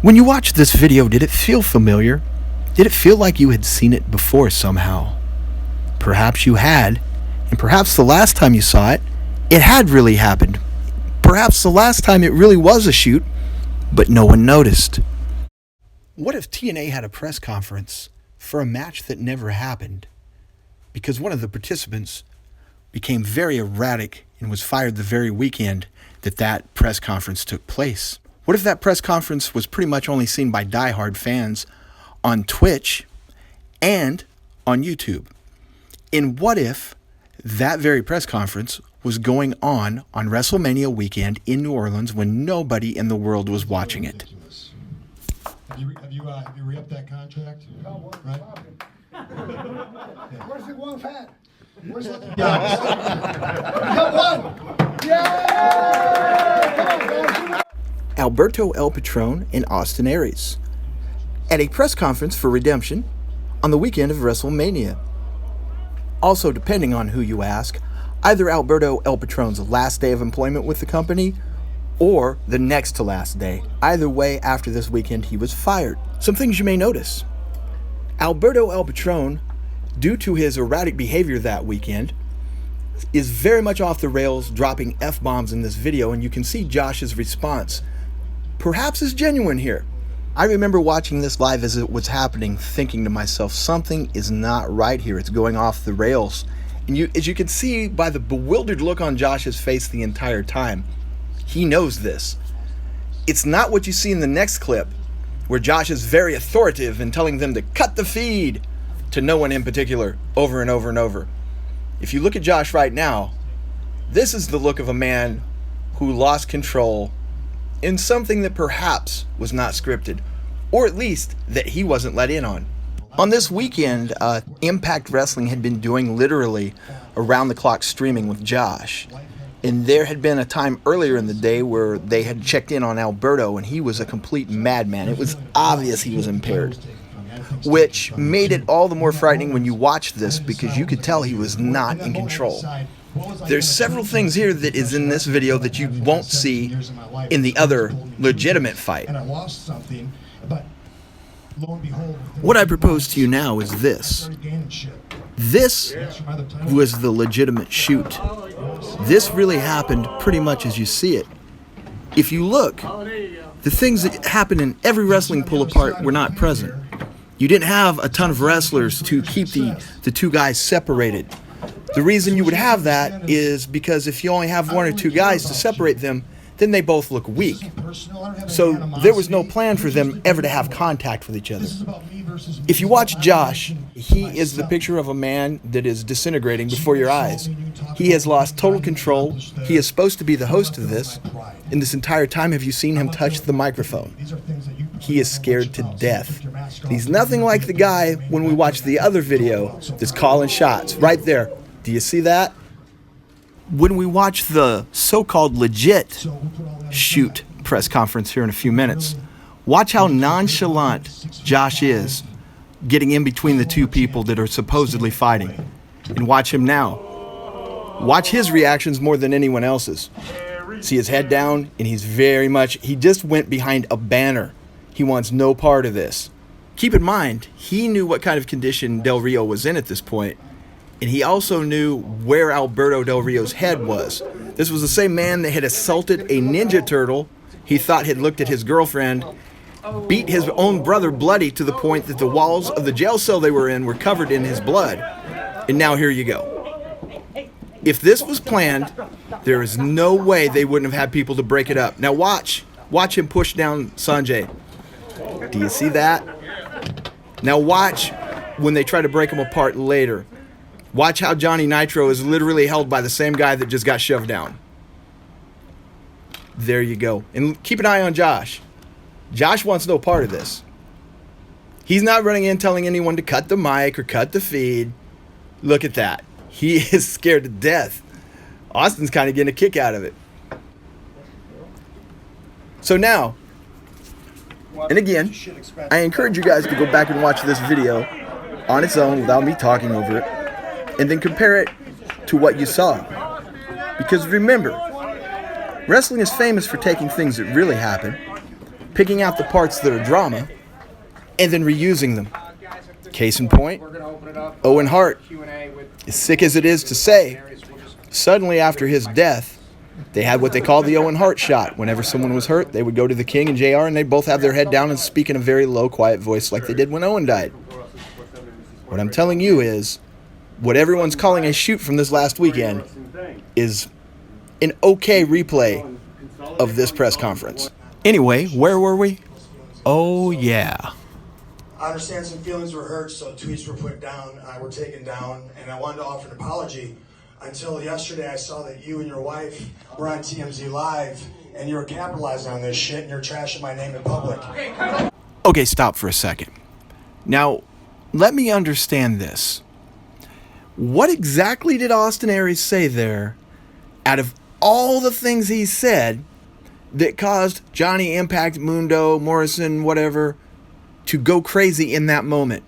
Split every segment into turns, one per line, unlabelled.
When you watched this video, did it feel familiar? Did it feel like you had seen it before somehow? Perhaps you had, and perhaps the last time you saw it, it had really happened. Perhaps the last time it really was a shoot, but no one noticed. What if TNA had a press conference for a match that never happened? Because one of the participants became very erratic and was fired the very weekend that press conference took place. What if that press conference was pretty much only seen by diehard fans on Twitch and on YouTube? And what if that very press conference was going on WrestleMania weekend in New Orleans when nobody in the world was watching it?
Have you re-upped that contract? Right?
Where's the one hat? Where's the You got one! Yay! Come on, guys.
Alberto El Patron and Austin Aries at a press conference for Redemption on the weekend of WrestleMania. Also, depending on who you ask, either Alberto El Patron's last day of employment with the company or the next to last day. Either way, after this weekend, he was fired. Some things you may notice. Alberto El Patron, due to his erratic behavior that weekend, is very much off the rails, dropping F-bombs in this video, and you can see Josh's response perhaps is genuine here. I remember watching this live as it was happening, thinking to myself, something is not right here. It's going off the rails. And as you can see by the bewildered look on Josh's face the entire time, he knows this. It's not what you see in the next clip, where Josh is very authoritative in telling them to cut the feed to no one in particular, over and over and over. If you look at Josh right now, this is the look of a man who lost control in something that perhaps was not scripted, or at least that he wasn't let in on. On this weekend, Impact Wrestling had been doing literally around-the-clock streaming with Josh. And there had been a time earlier in the day where they had checked in on Alberto, and he was a complete madman. It was obvious he was impaired, which made it all the more frightening when you watched this, because you could tell he was not in control. There's several things here that is in this video that you won't see in the other legitimate fight. What I propose to you now is this. This was the legitimate shoot. This really happened pretty much as you see it. If you look, the things that happen in every wrestling pull-apart were not present. You didn't have a ton of wrestlers to keep the two guys separated. The reason you would have that is because if you only have one or two guys to separate them, then they both look weak. So there was no plan for them ever to have contact with each other. If you watch Josh, he is the picture of a man that is disintegrating before your eyes. He has lost total control. He is supposed to be the host of this. In this entire time, have you seen him touch the microphone? He is scared to death. He's nothing like the guy when we watched the other video that's calling shots. Right there. Do you see that? When we watch the so-called legit shoot press conference here in a few minutes, watch how nonchalant Josh is getting in between the two people that are supposedly fighting. And watch him now. Watch his reactions more than anyone else's. See his head down, and he just went behind a banner. He wants no part of this. Keep in mind, he knew what kind of condition Del Rio was in at this point. And he also knew where Alberto Del Rio's head was. This was the same man that had assaulted a Ninja Turtle he thought had looked at his girlfriend, beat his own brother bloody to the point that the walls of the jail cell they were in were covered in his blood. And now here you go. If this was planned, there is no way they wouldn't have had people to break it up. Now watch him push down Sanjay. Do you see that? Now watch when they try to break him apart later. Watch how Johnny Nitro is literally held by the same guy that just got shoved down. There you go. And keep an eye on Josh. Josh wants no part of this. He's not running in telling anyone to cut the mic or cut the feed. Look at that. He is scared to death. Austin's kind of getting a kick out of it. So now, and again, I encourage you guys to go back and watch this video on its own without me talking over it. And then compare it to what you saw. Because remember, wrestling is famous for taking things that really happen picking out the parts that are drama, and then reusing them. Case in point, Owen Hart, as sick as it is to say, suddenly after his death, they had what they call the Owen Hart shot. Whenever someone was hurt, they would go to the King and JR, and they'd both have their head down and speak in a very low, quiet voice like they did when Owen died. What I'm telling you is, what everyone's calling a shoot from this last weekend is an okay replay of this press conference. Anyway, where were we? Oh, yeah.
I understand some feelings were hurt, so tweets were put down, were taken down, and I wanted to offer an apology. Until yesterday, I saw that you and your wife were on TMZ Live, and you were capitalizing on this shit, and you're trashing my name in public.
Okay, stop for a second. Now, let me understand this. What exactly did Austin Aries say there, out of all the things he said, that caused Johnny Impact, Mundo, Morrison, whatever, to go crazy in that moment?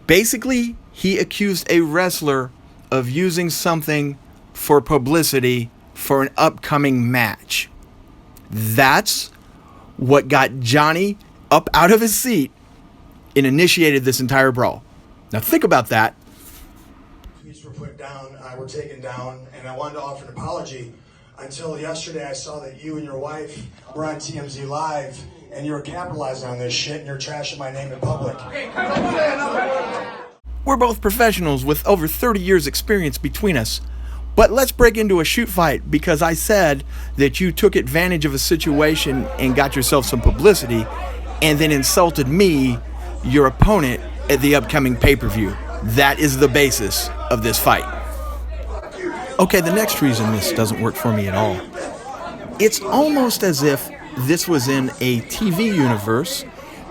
Basically, he accused a wrestler of using something for publicity for an upcoming match. That's what got Johnny up out of his seat and initiated this entire brawl. Now think about that.
Tweets were put down, were taken down, and I wanted to offer an apology. Until yesterday, I saw that you and your wife were on TMZ Live, and you were capitalizing on this shit, and you're trashing my name in public.
We're both professionals with over 30 years experience between us. But let's break into a shoot fight because I said that you took advantage of a situation and got yourself some publicity and then insulted me, your opponent, at the upcoming pay-per-view. That is the basis of this fight. Okay, the next reason this doesn't work for me at all. It's almost as if this was in a TV universe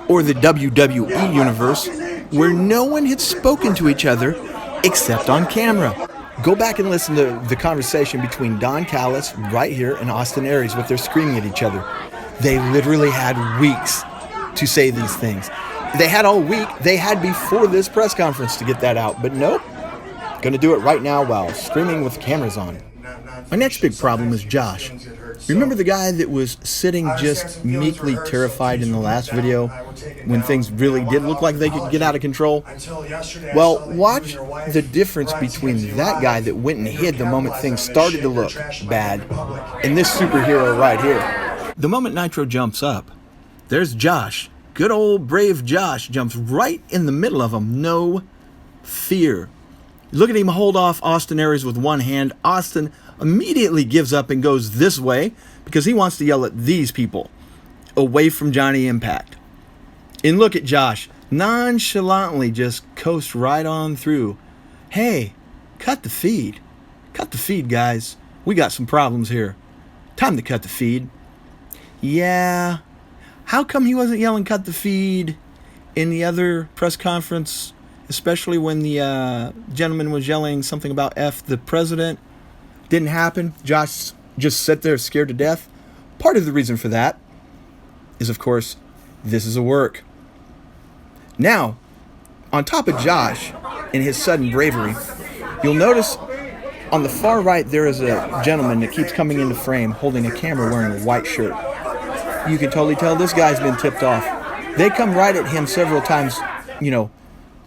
or the WWE universe where no one had spoken to each other except on camera. Go back and listen to the conversation between Don Callis right here and Austin Aries, what they're screaming at each other. They literally had weeks to say these things. They had all week. They had before this press conference to get that out, but nope. Gonna do it right now while screaming with cameras on. My next big problem is Josh. Remember the guy that was sitting just meekly terrified in the last video when things really did look like they could get out of control? Well, watch the difference between that guy that went and hid the moment things started to look bad and this superhero right here. The moment Nitro jumps up, there's Josh. Good old brave Josh jumps right in the middle of them. No fear. Look at him hold off Austin Aries with one hand. Austin immediately gives up and goes this way because he wants to yell at these people away from Johnny Impact. And look at Josh nonchalantly just coast right on through. Hey, cut the feed. Cut the feed, guys. We got some problems here. Time to cut the feed. Yeah. How come he wasn't yelling cut the feed in the other press conference, especially when the gentleman was yelling something about F the president? Didn't happen. Josh just sat there scared to death. Part of the reason for that is, of course, this is a work. Now, on top of Josh and his sudden bravery, you'll notice on the far right there is a gentleman that keeps coming into frame holding a camera wearing a white shirt. You can totally tell this guy's been tipped off. They come right at him several times,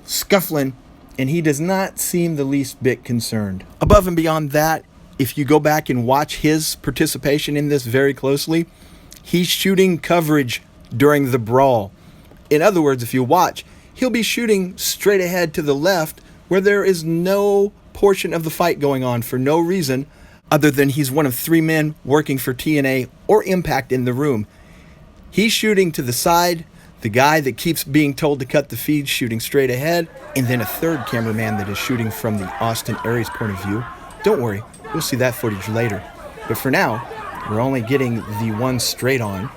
scuffling, and he does not seem the least bit concerned. Above and beyond that, if you go back and watch his participation in this very closely, he's shooting coverage during the brawl. In other words, if you watch, he'll be shooting straight ahead to the left where there is no portion of the fight going on for no reason other than he's one of three men working for TNA or Impact in the room. He's shooting to the side, the guy that keeps being told to cut the feed shooting straight ahead, and then a third cameraman that is shooting from the Austin Aries point of view. Don't worry, we'll see that footage later. But for now, we're only getting the one straight on,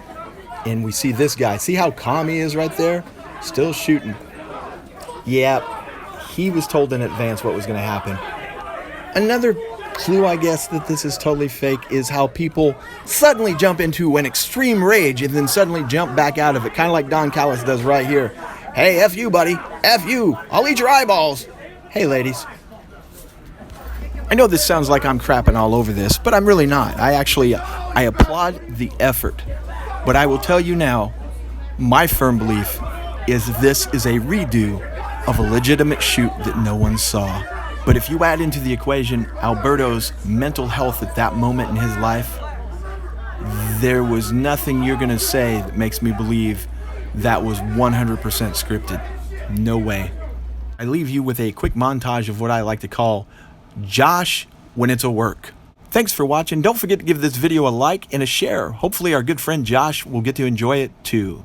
and we see this guy. See how calm he is right there? Still shooting. Yeah, he was told in advance what was going to happen. Another clue, I guess, that this is totally fake is how people suddenly jump into an extreme rage and then suddenly jump back out of it, kind of like Don Callis does right here. Hey, F you, buddy. F you. I'll eat your eyeballs. Hey, ladies. I know this sounds like I'm crapping all over this, but I'm really not. I applaud the effort. But I will tell you now, my firm belief is this is a redo of a legitimate shoot that no one saw. But if you add into the equation Alberto's mental health at that moment in his life, there was nothing you're gonna say that makes me believe that was 100% scripted. No way. I leave you with a quick montage of what I like to call Josh when it's a work. Thanks for watching. Don't forget to give this video a like and a share. Hopefully our good friend Josh will get to enjoy it too.